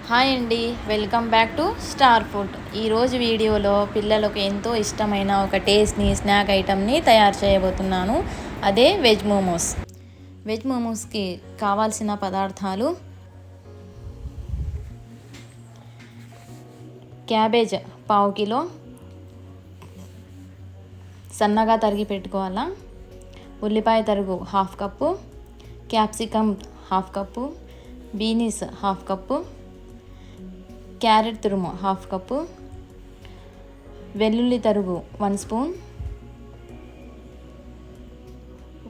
Hi అండి, welcome back to star food. ఈరోజు వీడియోలో పిల్లలకు ఎంతో ఇష్టమైన ఒక టేస్ట్ని స్నాక్ ఐటమ్ని తయారు చేయబోతున్నాను. అదే వెజ్ మోమోస్. వెజ్ మోమోస్కి కావాల్సిన పదార్థాలు: క్యాబేజ్ పావు కిలో సన్నగా తరిగి పెట్టుకోవాలా, ఉల్లిపాయ తరుగు half cup, capsicum half cup, beans half cup, carrot తురుము హాఫ్ కప్పు, వెల్లుల్లి తరుగు 1 స్పూన్,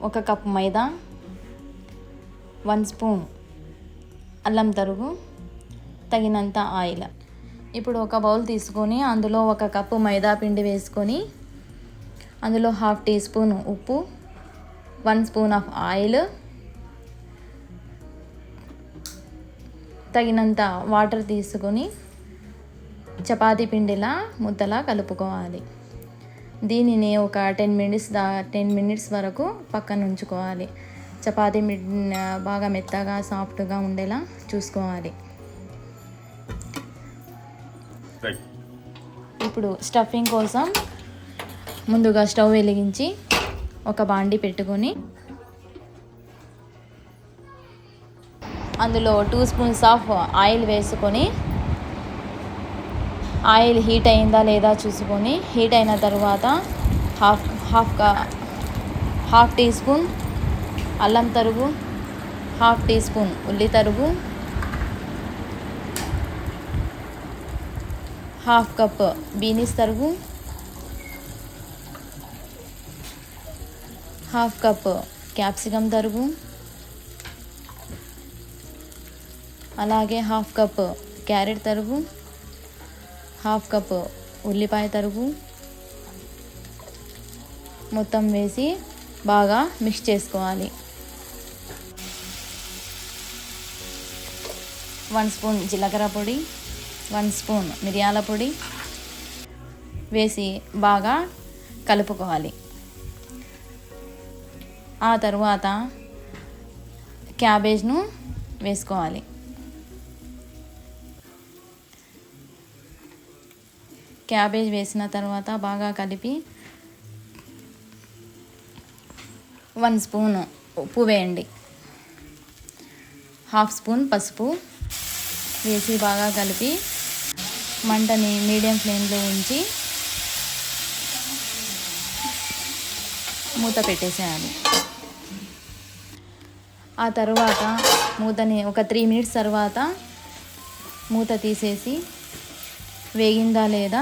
1 కప్పు మైదా, 1 స్పూన్ అల్లం తరుగు, తగినంత ఆయిల్. ఇప్పుడు ఒక బౌల్ తీసుకొని అందులో 1 కప్పు మైదా పిండి వేసుకొని అందులో 1/2 టీ స్పూన్ ఉప్పు, 1 స్పూన్ ఆఫ్ ఆయిల్, తగినంత వాటర్ తీసుకొని చపాతీ పిండిలా ముద్దలా కలుపుకోవాలి. దీనిని ఒక 10 మినిట్స్ వరకు పక్కన ఉంచుకోవాలి. చపాతీ బాగా మెత్తగా సాఫ్ట్గా ఉండేలా చూసుకోవాలి. ఇప్పుడు స్టఫింగ్ కోసం ముందుగా స్టవ్ వెలిగించి ఒక బాండి పెట్టుకొని అందులో 2 స్పూన్స్ ఆఫ్ ఆయిల్ వేసుకొని ఆయిల్ హీట్ అయిందా లేదా చూసుకొని, హీట్ అయిన తర్వాత హాఫ్ టీ స్పూన్ అల్లం తరుగు, 1/2 టీ స్పూన్ ఉల్లి తరుగు, 1/2 కప్ బీనీస్ తరుగు, 1/2 కప్ క్యాప్సికమ్ తరుగు, అలాగే 1/2 కప్ క్యారెట్ తరుగు, 1/2 కప్ ఉల్లిపాయ తరుగు మొత్తం వేసి బాగా మిక్స్ చేసుకోవాలి. 1 స్పూన్ జీలకర్ర పొడి, 1 స్పూన్ మిరియాల పొడి వేసి బాగా కలుపుకోవాలి. ఆ తర్వాత క్యాబేజ్ను వేసుకోవాలి. క్యాబేజ్ వేసిన తర్వాత బాగా కలిపి 1 స్పూన్ ఉప్పు వేయండి, 1/2 స్పూన్ పసుపు వేసి బాగా కలిపి మంటని మీడియం ఫ్లేమ్లో ఉంచి మూత పెట్టేసేయాలి. ఆ తర్వాత మూతని ఒక 3 మినిట్స్ తర్వాత మూత తీసేసి వేగిందా లేదా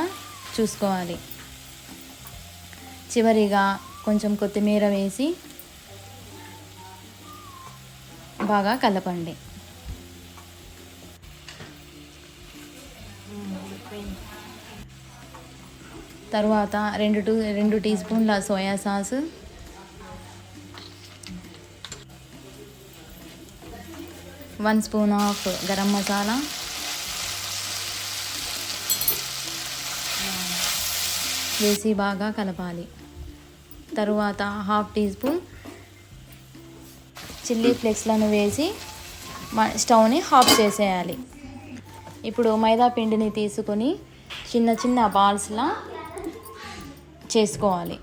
చూసుకోవాలి. చివరిగా కొంచెం కొత్తిమీర వేసి బాగా కలపండి. తర్వాత 2 టీ స్పూన్ల soya sauce, 1 spoon of garam masala వేసి బాగా కలపాలి. తరువాత 1/2 టీ స్పూన్ చిల్లీ ఫ్లేక్స్లను వేసి స్టవ్ని ఆఫ్ చేసేయాలి. ఇప్పుడు మైదా పిండిని తీసుకొని చిన్న చిన్న బాల్స్లా చేసుకోవాలి.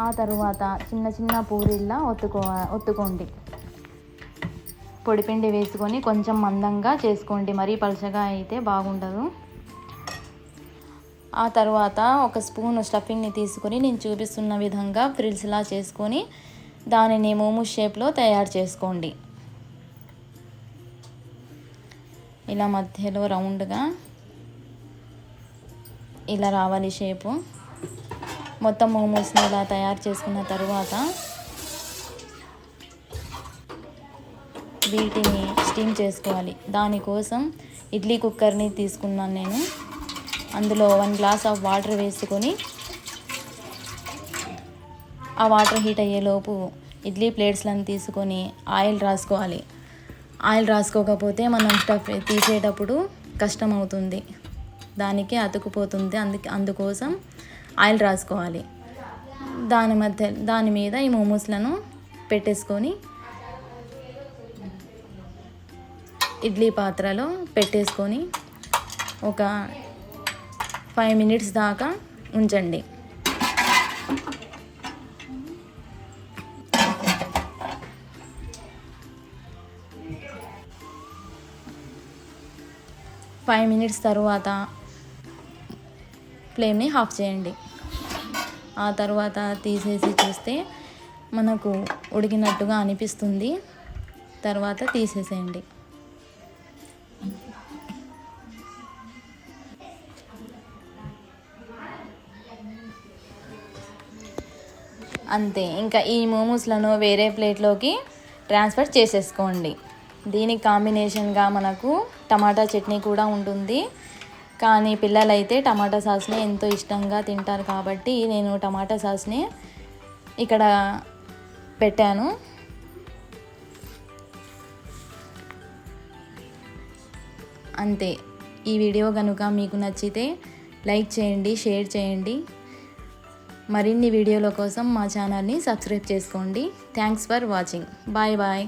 ఆ తరువాత చిన్న చిన్న పూరీల్లా ఒత్తుకోండి. పొడిపిండి వేసుకొని కొంచెం మందంగా చేసుకోండి, మరీ పలుచగా అయితే బాగుండదు. ఆ తర్వాత 1 స్పూన్ స్టఫింగ్ని తీసుకొని నేను చూపిస్తున్న విధంగా ఫ్రిల్స్లా చేసుకొని దానిని మోమోస్ షేప్లో తయారు చేసుకోండి. ఇలా మధ్యలో రౌండ్గా ఇలా రావాలి షేపు. మొత్తం మోమోస్ని ఇలా తయారు చేసుకున్న తర్వాత వీటిని స్టీమ్ చేసుకోవాలి. దానికోసం ఇడ్లీ కుక్కర్ని తీసుకున్నాను నేను. అందులో 1 గ్లాస్ ఆఫ్ వాటర్ వేసుకొని ఆ వాటర్ హీట్ అయ్యేలోపు ఇడ్లీ ప్లేట్స్లను తీసుకొని ఆయిల్ రాసుకోవాలి. ఆయిల్ రాసుకోకపోతే మనం స్టఫ్ తీసేటప్పుడు కష్టం అవుతుంది, దానికి అతుకుపోతుంది. అందుకోసం ఆయిల్ రాసుకోవాలి. దాని మీద ఈ మోమోస్లను పెట్టేసుకొని ఇడ్లీ పాత్రలో పెట్టేసుకొని ఒక 5 మినిట్స్ దాకా ఉంచండి. ఫైవ్ మినిట్స్ తర్వాత ఫ్లేమ్ని ఆఫ్ చేయండి. ఆ తర్వాత తీసేసి చూస్తే మనకు ఉడికినట్టుగా అనిపిస్తుంది. తర్వాత తీసేసేయండి. అంతే, ఇంకా ఈ మోమోస్లను వేరే ప్లేట్లోకి ట్రాన్స్ఫర్ చేసేసుకోండి. దీనికి కాంబినేషన్గా మనకు టమాటా చట్నీ కూడా ఉంటుంది. కానీ పిల్లలైతే టమాటా సాస్ని ఎంతో ఇష్టంగా తింటారు కాబట్టి నేను టమాటా సాస్ని ఇక్కడ పెట్టాను. అంతే. ఈ వీడియో కనుక మీకు నచ్చితే లైక్ చేయండి, షేర్ చేయండి. మరిన్ని వీడియోల కోసం మా ఛానల్ని సబ్స్క్రైబ్ చేసుకోండి. Thanks for watching. Bye bye.